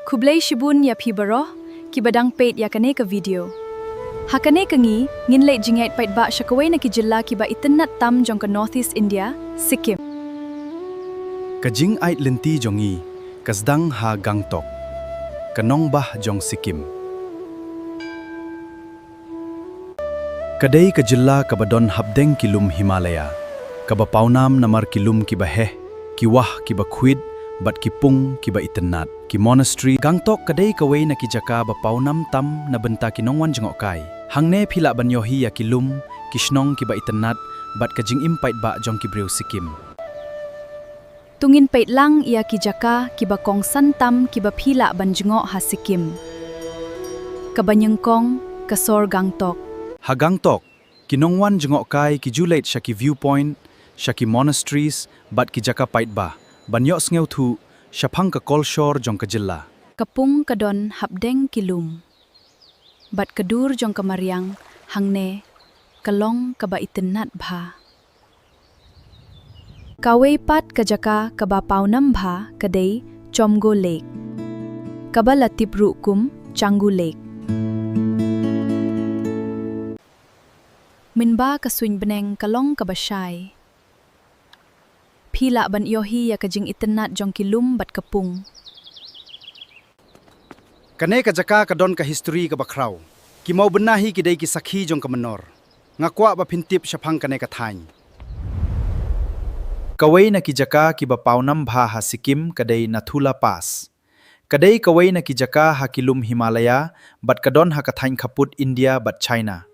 Kublai shibun ya pibaro, ki badang peit ya kane ka video. Hakane kangi, ngin late jingait pait ba syakawai na ki jilla ki ba itinat tam jong ka Northeast India, Sikkim. Kajing ait lenti jongi, kasdang ha Gangtok, kanong bah jong Sikkim. Kadai ka jilla kabadon habdeng kilum Himalaya, kabapawnam namar kilum kibaheh, kiwah kibakwid, bat kipung kiba itanat, ki monastery Gangtok kadai kaway na kijaka bapawnam tam na benta kinongwan jengok kai. Hangne pila banyohi ya kilum, kishnong kiba itanat, bat kajing impait ba jong kibriw Sikkim. Tungin peit lang ia ki jaka ki ba kong santam ki ba phila banjngo ha Sikkim. Kabanyengkong kasor Gangtok. Ha Gangtok, kinongwan jengok kai ki julait siya ki viewpoint, siya ki monasteries, bat ki jaka pait ba. Banyok ngeu thu, syapang ka kolshor jong ka jilla. Kapung kadon habdeng kilum. Bat kedur jong kamariang hangne kalong kaba itinat bha. Kawai pat kajaka kaba paunam bha kadai Chomgo Lake. Kaba latip rukum Canggu Lake. Minba kasuin beneng kalong kaba syai. Pila ban yohi ya kajing itinat jong kilum bat kapung. Kane kajaka kadon ka history ka bakraw. Ki mau benahi kidai ki sakhi jong ka menor. Ngakwa ba pintip syapang kane ka thany. Kawai na kijaka ki bapawnam bha ha Sikkim kadai Nathula Pass. Kadai kawai na kijaka ha kilum Himalaya bat kadon ha kathany kaput India bat China.